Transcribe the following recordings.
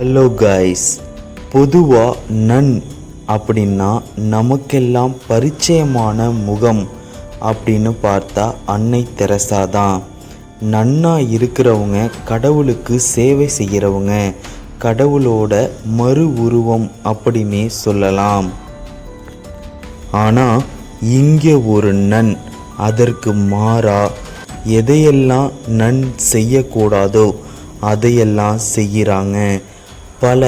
Hello guys, பொதுவாக நன் அப்படின்னா நமக்கெல்லாம் பரிச்சயமான முகம் அப்படின்னு பார்த்தா அன்னை தெரசா தான். நன்னா இருக்கிறவங்க கடவுளுக்கு சேவை செய்கிறவங்க, கடவுளோட மறு உருவம் அப்படின்னே சொல்லலாம். ஆனால் இங்கே ஒரு நன் அதற்கு மாறா எதையெல்லாம் நன் செய்யக்கூடாதோ அதையெல்லாம் செய்கிறாங்க. பல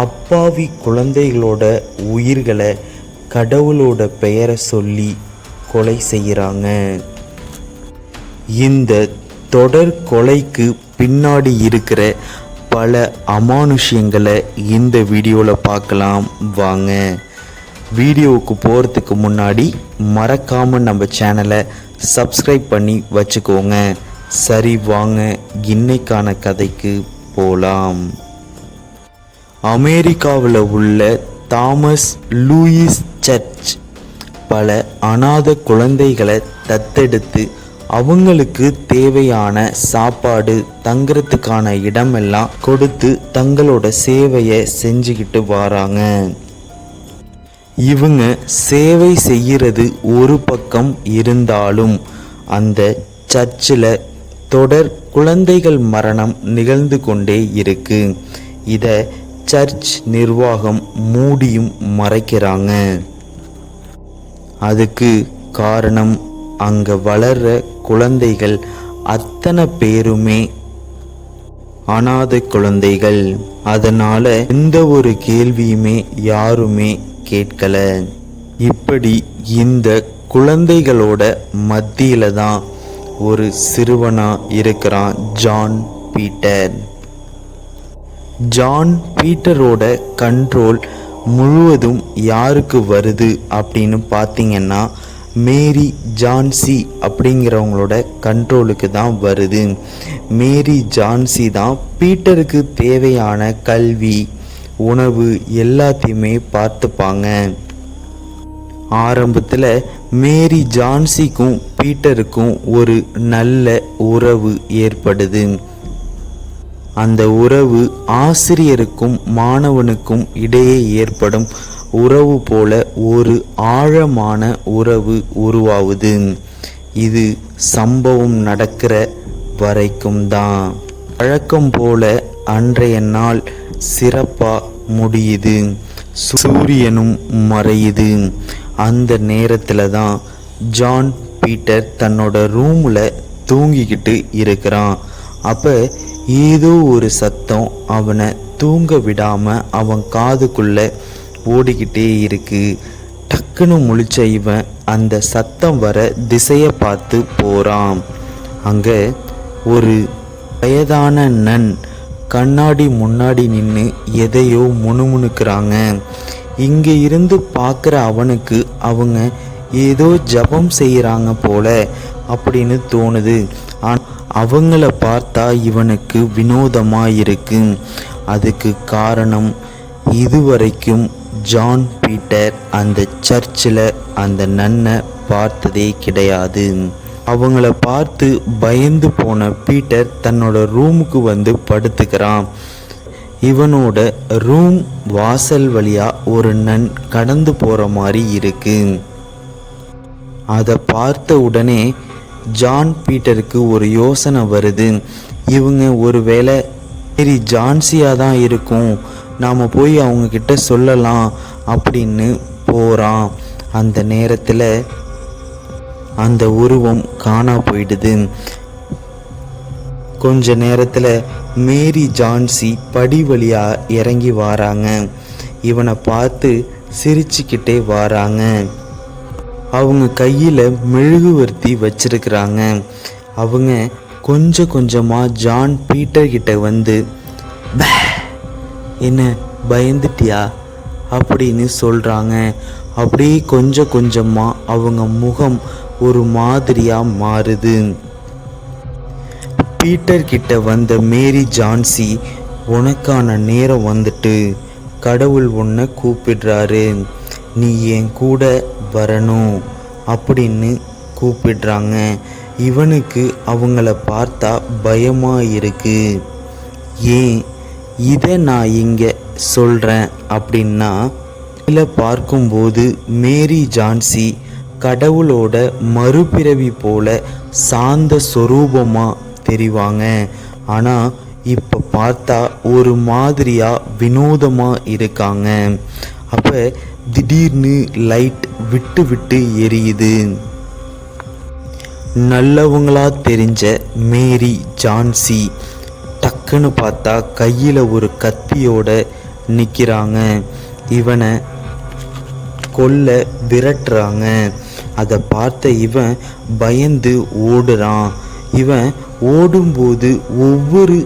அப்பாவி குழந்தைகளோட உயிர்களை கடவுளோட பெயரை சொல்லி கொலை செய்கிறாங்க. இந்த தொடர் கொலைக்கு பின்னாடி இருக்கிற பல அமானுஷ்யங்களை இந்த வீடியோவில் பார்க்கலாம் வாங்க. வீடியோவுக்கு போகிறதுக்கு முன்னாடி மறக்காமல் நம்ம சேனலை சப்ஸ்கிரைப் பண்ணி வச்சுக்கோங்க. சரி வாங்க, இன்னைக்கான கதைக்கு போகலாம். அமெரிக்காவில் உள்ள தாமஸ் லூயிஸ் சர்ச் பல அநாத குழந்தைகளை தத்தெடுத்து அவங்களுக்கு தேவையான சாப்பாடு, தங்குறதுக்கான இடமெல்லாம் கொடுத்து தங்களோட சேவையை செஞ்சுக்கிட்டு வராங்க. இவங்க சேவை செய்கிறது ஒரு பக்கம் இருந்தாலும் அந்த சர்ச்சில் தொடர் குழந்தைகள் மரணம் நிகழ்ந்து கொண்டே இருக்கு. இதை சர்ச் நிர்வாகம் மூடியும் மறைக்கிறாங்க. அதுக்கு காரணம் அங்கே வளர்ற குழந்தைகள் அத்தனை பேருமே அநாதை குழந்தைகள். அதனால எந்த ஒரு கேள்வியுமே யாருமே கேட்கல. இப்படி இந்த குழந்தைகளோட மத்தியில தான் ஒரு சிறுவனா இருக்கிறான் ஜான் பீட்டர். ஜான் பீட்டரோட கண்ட்ரோல் முழுவதும் யாருக்கு வருது அப்படின்னு பார்த்தீங்கன்னா மேரி ஜான்சி அப்படிங்கிறவங்களோட கண்ட்ரோலுக்கு தான் வருது. மேரி ஜான்சி தான் பீட்டருக்கு தேவையான கல்வி, உணவு எல்லாத்தையுமே பார்த்துப்பாங்க. ஆரம்பத்தில் மேரி ஜான்சிக்கும் பீட்டருக்கும் ஒரு நல்ல உறவு ஏற்படுது. அந்த உறவு ஆசிரியருக்கும் மாணவனுக்கும் இடையே ஏற்படும் உறவு போல ஒரு ஆழமான உறவு உருவாகுது. இது சம்பவம் நடக்கிற வரைக்கும் தான். வழக்கம் போல அன்றைய நாள் சிறப்பாக முடியுது. சூரியனும் மறையுது. அந்த நேரத்தில் தான் ஜான் பீட்டர் தன்னோட ரூமில் தூங்கிக்கிட்டு இருக்கிறான். அப்போ ஏதோ ஒரு சத்தம் அவனை தூங்க விடாமல் அவன் காதுக்குள்ளே ஓடிக்கிட்டே இருக்கு. டக்குன்னு முழிச்ச இவன் அந்த சத்தம் வர திசையை பார்த்து போகிறான். அங்கே ஒரு வயதான நன் கண்ணாடி முன்னாடி நின்று எதையோ முணுமுணுக்கிறாங்க. இங்கே இருந்து பார்க்குற அவனுக்கு அவங்க ஏதோ ஜபம் செய்கிறாங்க போல அப்படின்னு தோணுது. அவங்கள பார்த்தா இவனுக்கு வினோதமாக இருக்கு. அதுக்கு காரணம் இதுவரைக்கும் ஜான் பீட்டர் அந்த சர்ச்சில் அந்த நன்னை பார்த்ததே கிடையாது. அவங்கள பார்த்து பயந்து போன பீட்டர் தன்னோட ரூமுக்கு வந்து படுத்துக்கிறான். இவனோட ரூம் வாசல் வழியா ஒரு நன் கடந்து போகிற மாதிரி இருக்கு. அதை பார்த்த உடனே ஜான் பீட்டருக்கு ஒரு யோசனை வருது. இவங்க ஒருவேளை சரி ஜான்சியாக தான் இருக்கும், நாம் போய் அவங்கக்கிட்ட சொல்லலாம் அப்படின்னு போகிறான். அந்த நேரத்தில் அந்த உருவம் காணா போயிடுது. கொஞ்ச நேரத்தில் மேரி ஜான்சி படி வழியாக இறங்கி வராங்க. இவனை பார்த்து சிரிச்சுக்கிட்டே வராங்க. அவங்க கையில் மெழுகுவர்த்தி வச்சிருக்கிறாங்க. அவங்க கொஞ்சம் கொஞ்சமாக ஜான் பீட்டர் கிட்ட வந்து என்ன பயந்துட்டியா அப்படின்னு சொல்கிறாங்க. அப்படியே கொஞ்சம் கொஞ்சமாக அவங்க முகம் ஒரு மாதிரியாக மாறுது. பீட்டர் கிட்ட வந்த மேரி ஜான்சி, உனக்கான நேரம் வந்துட்டு, கடவுள் உன்னை கூப்பிடுறாரு, நீ என் கூட வரணும் அப்படின்னு கூப்பிடுறாங்க. இவனுக்கு அவங்கள பார்த்தா பயமாக இருக்கு. ஏன் இதை நான் இங்கே சொல்கிறேன் அப்படின்னா, இதில் பார்க்கும்போது மேரி ஜான்சி கடவுளோட மறுபிறவி போல சாந்த சொரூபமாக தெரிவாங்க. ஆனால் இப்போ பார்த்தா ஒரு மாதிரியாக வினோதமாக இருக்காங்க. அப்போ திடீர்னு லைட் விட்டு விட்டு எரியுது. நல்லவங்களா தெரிஞ்ச மேரி ஜான்சி டக்குன்னு பார்த்தா கையில் ஒரு கத்தியோட நிற்கிறாங்க. இவனை கொல்ல விரட்டுறாங்க. அதை பார்த்த இவன் பயந்து ஓடுறான். இவன் ஓடும்போது ஒவ்வொரு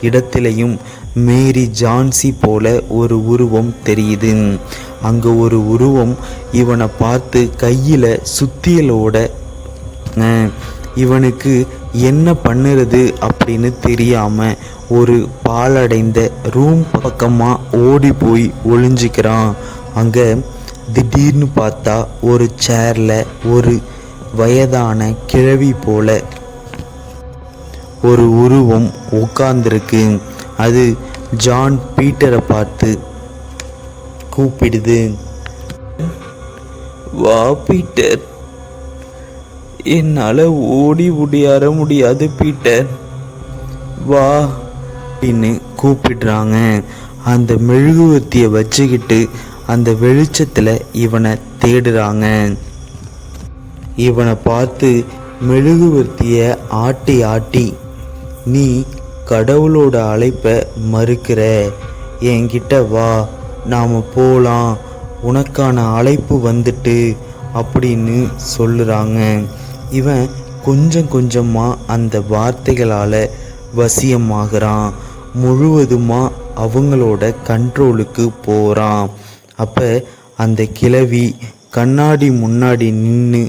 இடத்திலையும் மேரி ஜான்சி போல ஒரு உருவம் தெரியுது. அங்கே ஒரு உருவம் இவனை பார்த்து கையில் சுத்தியலோட இவனுக்கு என்ன பண்ணுறது அப்படின்னு தெரியாமல் ஒரு பாழடைந்த ரூம் பக்கமாக ஓடி போய் ஒளிஞ்சிக்கிறான். அங்கே திடீர்னு பார்த்தா ஒரு சேரில் ஒரு வயதான கிழவி போல ஒரு உருவம் உட்கார்ந்துருக்கு. அது ஜான் பீட்டரை பார்த்து கூப்பிடுது. வா பீட்டர், என்னால் ஓடி ஓடியார முடியாது பீட்டர், வா அப்படின்னு கூப்பிடுறாங்க. அந்த மெழுகுவர்த்தியை வச்சுக்கிட்டு அந்த வெளிச்சத்தில் இவனை தேடுறாங்க. இவனை பார்த்து மெழுகுவர்த்தியை ஆட்டி ஆட்டி, நீ கடவுளோட அழைப்பை மறுக்கிற, என்கிட்ட வா, நாம் போகலாம், உனக்கான அழைப்பு வந்துட்டு அப்படின்னு சொல்லுறாங்க. இவன் கொஞ்சம் கொஞ்சமாக அந்த வார்த்தைகளால் வசியமாகறான். முழுவதுமாக அவங்களோட கண்ட்ரோலுக்கு போகிறான். அப்போ அந்த கிழவி கண்ணாடி முன்னாடி நின்று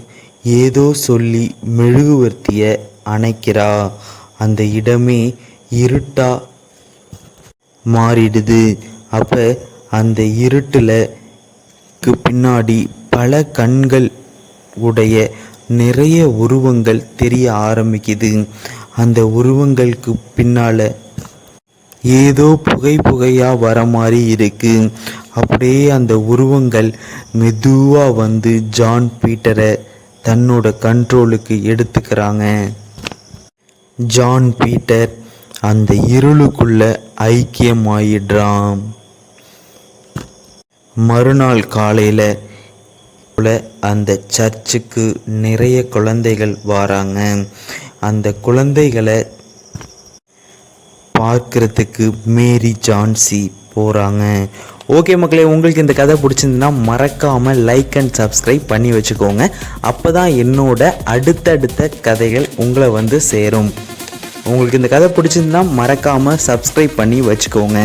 ஏதோ சொல்லி மெழுகுவர்த்தியை அணைக்கிறா. அந்த இடமே இருட்டா மாறிடுது. அப்போ அந்த இருட்டில் பின்னாடி பல கண்கள் உடைய நிறைய உருவங்கள் தெரிய ஆரம்பிக்குது. அந்த உருவங்களுக்கு பின்னால் ஏதோ புகையாக வர மாதிரி இருக்கு. அப்படியே அந்த உருவங்கள் மெதுவாக வந்து ஜான் பீட்டரை தன்னோட கண்ட்ரோலுக்கு எடுத்துக்கிறாங்க. ஜான் பீட்டர் அந்த இருளுக்குள்ள ஐக்கியமாயிடுறான். மறுநாள் காலையில் அந்த சர்ச்சுக்கு நிறைய குழந்தைகள் வராங்க. அந்த குழந்தைகளை பார்க்கறதுக்கு மேரி ஜான்சி போகிறாங்க. ஓகே மக்களே, உங்களுக்கு இந்த கதை பிடிச்சிருந்துன்னா மறக்காமல் லைக் அண்ட் சப்ஸ்கிரைப் பண்ணி வச்சுக்கோங்க. அப்போ தான் என்னோட அடுத்தடுத்த கதைகள் உங்களை வந்து சேரும். உங்களுக்கு இந்த கதை பிடிச்சிருந்துன்னா மறக்காமல் சப்ஸ்கிரைப் பண்ணி வச்சுக்கோங்க.